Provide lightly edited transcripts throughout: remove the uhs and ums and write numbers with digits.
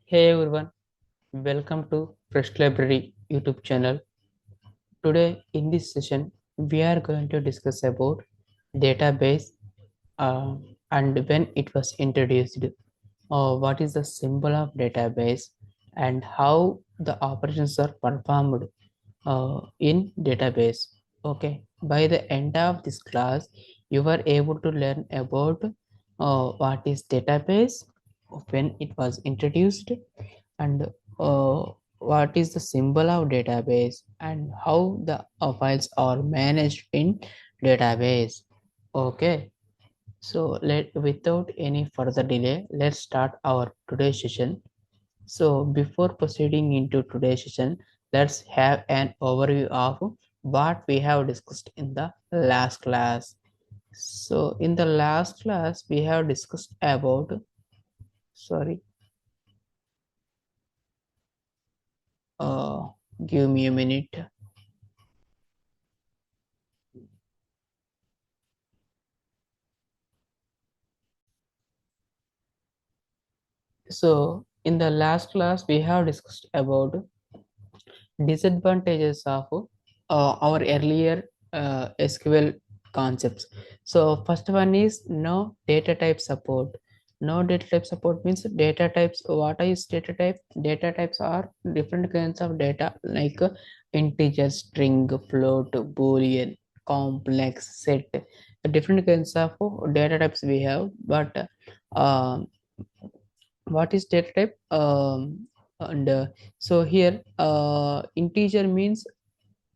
Hey everyone, welcome to Fresh Library YouTube channel. Today in this session, we are going to discuss about database uh, and when it was introduced, what is the symbol of database, and how the operations are performed in database. Okay, by the end of this class, you were able to learn about what is database, when it was introduced, and uh, what is the symbol of database and how the files are managed in database. Okay, so let without any further delay, let's start our today's session. So before proceeding into today's session, let's have an overview of what we have discussed in the last class. So in the last class, we have discussed about, sorry, uh, give me a minute. So in the last class, we have discussed about disadvantages of our earlier SQL concepts. So first one is no data type support. No data type support means data types. What is data type? Data types are different kinds of data like integer, string, float, boolean, complex, set. Different kinds of data types we have, but what is data type? And so here integer means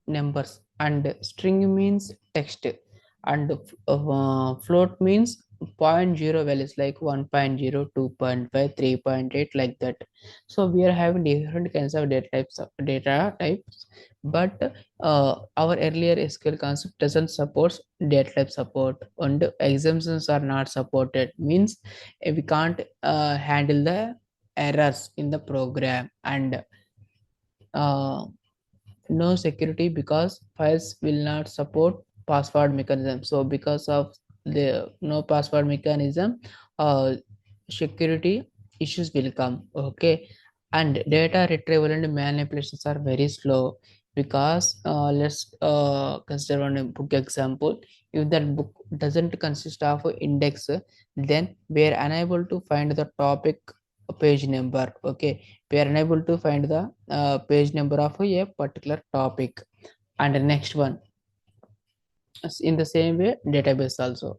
numbers, and string means text, and float means point zero values like 1.0, 2.5, 3.8, like that. So we are having different kinds of data types, but our earlier SQL concept doesn't support data type support, and exemptions are not supported, means we can't handle the errors in the program, and uh, no security because files will not support password mechanism. So because of the no password mechanism, uh, security issues will come. Okay, and data retrieval and manipulations are very slow because let's consider one book example. If that book doesn't consist of a index, then we are unable to find the topic page number. Okay, we are unable to find the page number of a particular topic. And the next one, in the same way, database also,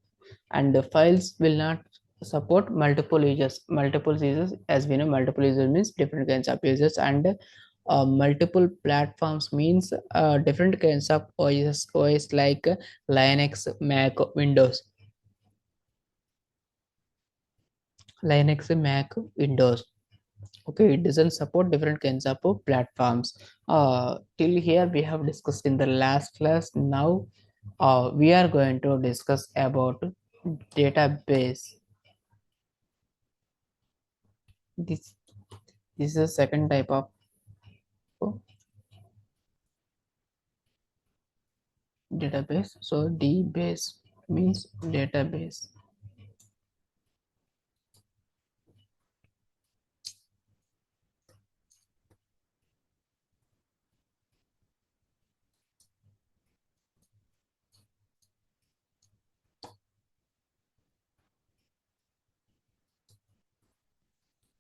and the files will not support multiple users. As we know, multiple users means different kinds of users, and multiple platforms means different kinds of OS like Linux, Mac, Windows. Linux, Mac, Windows. Okay, it doesn't support different kinds of platforms. Till here we have discussed in the last class. Now we are going to discuss about database. This this is the second type of oh, database. So dbase means database.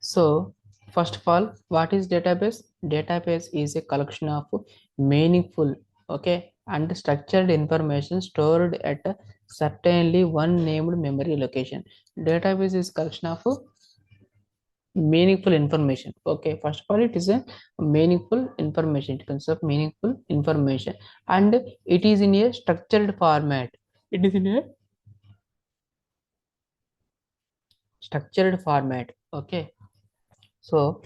So first of all, what is database? Database is a collection of meaningful, okay, and structured information stored at a certainly one named memory location. Database is collection of meaningful information. Okay, first of all, it is a meaningful information. It consists of meaningful information, and it is in a structured format. It is in a structured format. Okay, so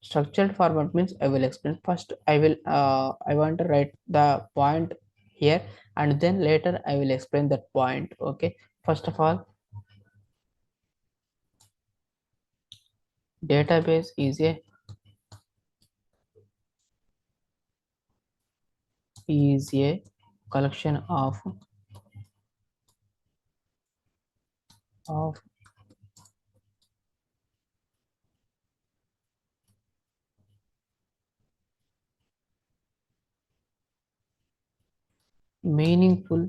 structured format means I will explain. First I want to write the point here, and then later I will explain that point. Okay, first of all, database is a collection of meaningful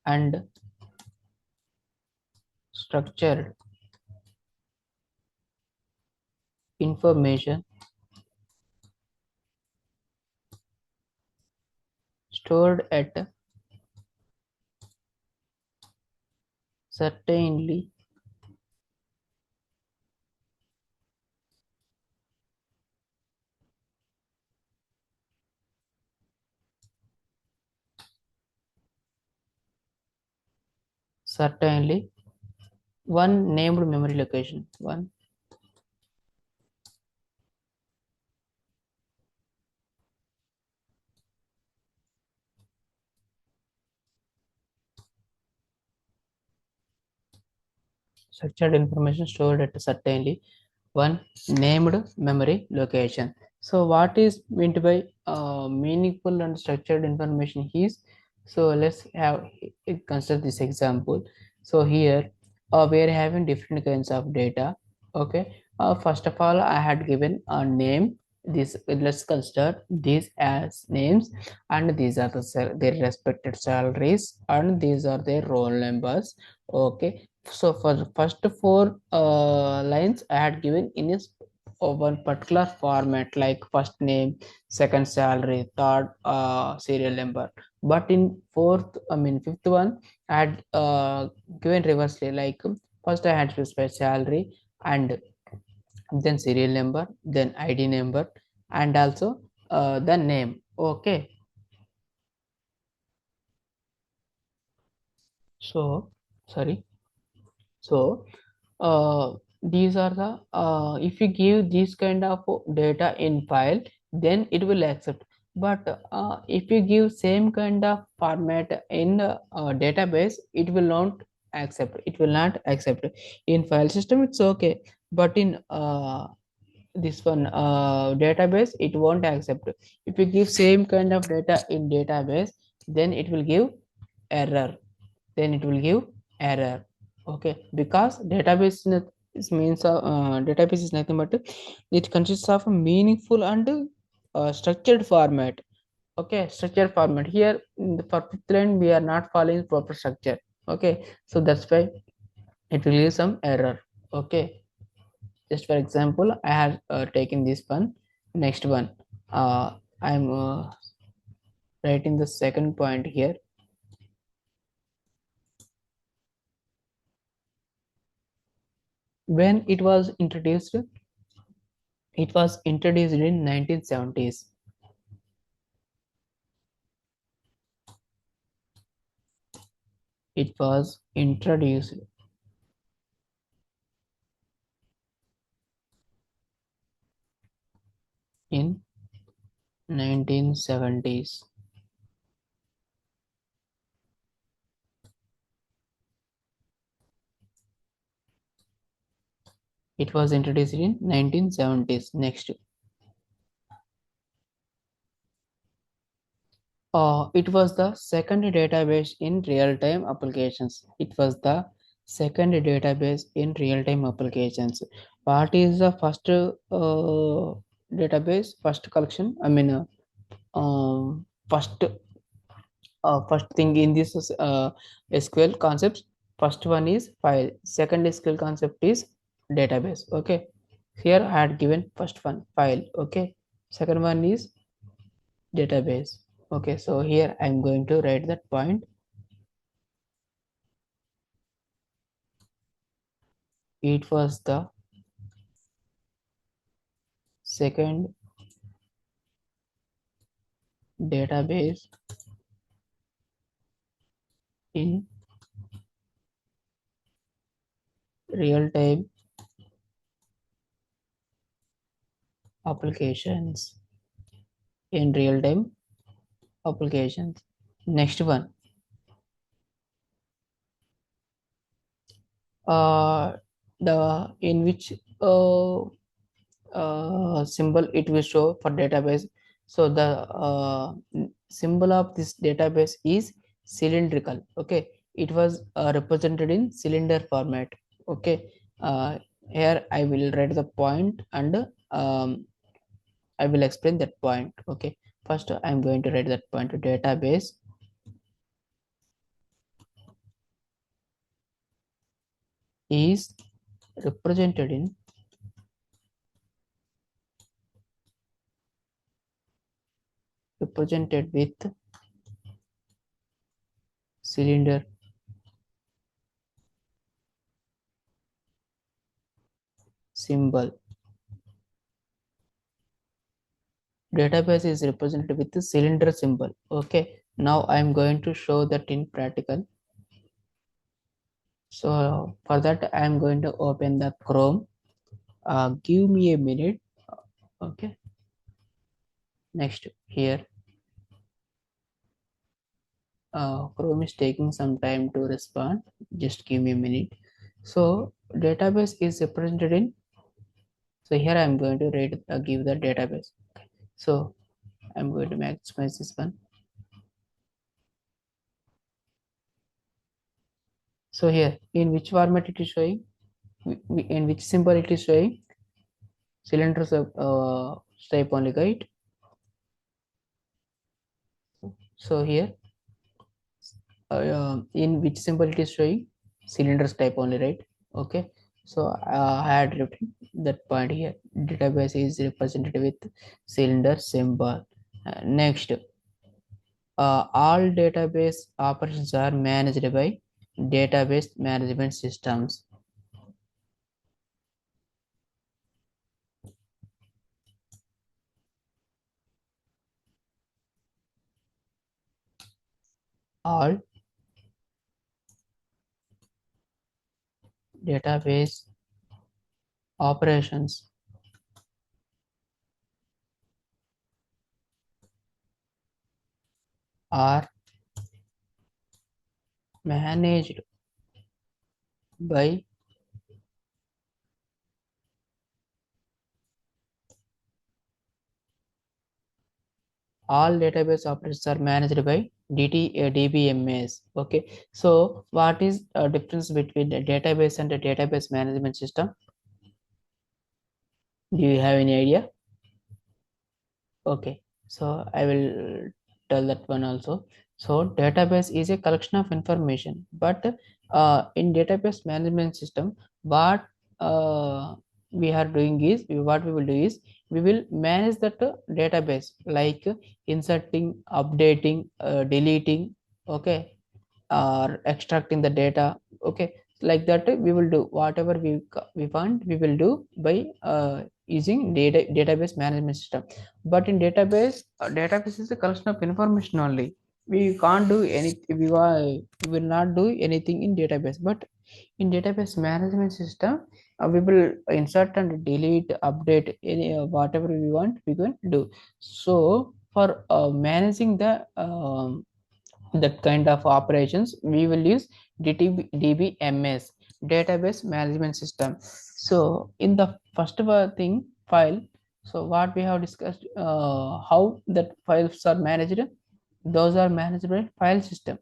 and structured information stored at certainly certainly one named memory location. One structured information stored at certainly one named memory location. So what is meant by meaningful and structured information is, so let's have consider this example. So here we are having different kinds of data. Okay, first of all I had given a name. This, let's consider these as names, and these are their respected salaries, and these are their roll numbers. Okay, so for the first four lines I had given in this one particular format, like first name, second salary, third serial number. But in fifth one I had given reversely, like first I had specified salary, and then serial number, then ID number, and also the name. Okay, so sorry. So these are the if you give this kind of data in file, then it will accept. But if you give same kind of format in database, it will not accept. It will not accept. In file system it's okay, but in this one database it won't accept. If you give same kind of data in database, then it will give error. Then it will give error. Okay, because database means database is nothing but it consists of a meaningful and structured format. Okay, structured format. Here in the for fifth line we are not following proper structure. Okay, so that's why it will give some error. Okay, just for example I have taken this one. Next one, I'm writing the second point here. When it was introduced in 1970s. It was introduced in 1970s. It was introduced in 1970s. Next, it was the second database in real-time applications. It was the second database in real-time applications. What is the first database? First collection. First first thing in this SQL concepts. First one is file. Second SQL concept is database. Okay. Here I had given first one file. Okay. Second one is database. Okay. So here I'm going to write that point. It was the second database in real time applications. In real time applications. Next one. Uh, the in which symbol it will show for database. So the symbol of this database is cylindrical. Okay, it was represented in cylinder format. Okay, here I will write the point, and I will explain that point. Okay, First, I'm going to write that point. Database is represented in represented with cylinder symbol. Database is represented with the cylinder symbol. Okay, now I'm going to show that in practical. So for that, I'm going to open the Chrome. Give me a minute. Okay, next here. Chrome is taking some time to respond. Just give me a minute. So database is represented in. So here I'm going to give the database. So I'm going to maximize this one. So here, in which format it is showing, in which symbol it is showing, cylinders type only, right? So here, in which symbol it is showing, cylinders type only, right? Okay. So I had written that point here. Database is represented with cylinder symbol. Next, all database operations are managed by database management systems. All database operations are managed by all database operations are managed by DBMS. Okay, so what is the difference between the database and the database management system? Do you have any idea? Okay, so I will tell that one also. So database is a collection of information, but in database management system, what we are doing is, what we will do is, we will manage that database, like inserting, updating, deleting, okay, or extracting the data. Okay, like that we will do whatever we want, we will do by using database management system. But in database is a collection of information only. We can't do anything, we will not do anything in database. But in database management system, we will insert and delete, update any whatever we want, we can do. So for managing the that kind of operations, we will use DBMS, database management system. So in the first thing, file. So what we have discussed, how that files are managed. Those are managed by file system.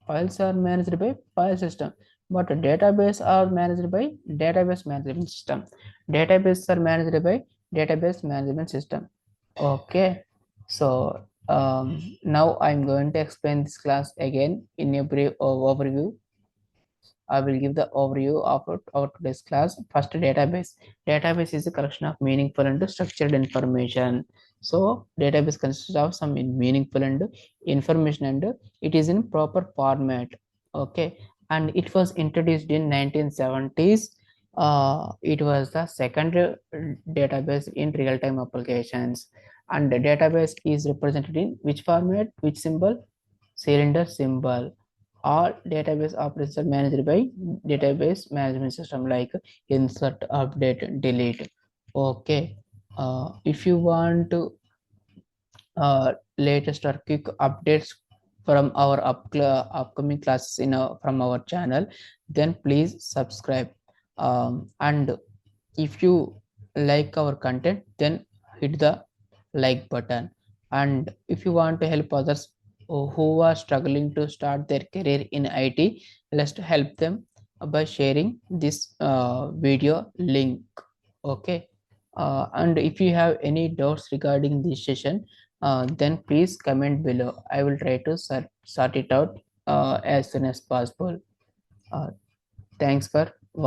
Files are managed by file system, but database are managed by database management system. Database are managed by database management system. Okay, so now I'm going to explain this class again in a brief overview. I will give the overview of our today's class. First, database. Database is a collection of meaningful and structured information. So, database consists of some meaningful and information, and it is in proper format. Okay, and it was introduced in 1970s. It was the second database in real-time applications, and the database is represented in which format, which symbol, cylinder symbol. All database operations are managed by database management system, like insert, update, delete. Okay, if you want to latest or quick updates from our upcoming classes from our channel, then please subscribe. And if you like our content, then hit the like button. And if you want to help others who are struggling to start their career in IT, let's help them by sharing this video link. Okay, and if you have any doubts regarding this session, then please comment below. I will try to sort it out as soon as possible. Uh, Thanks for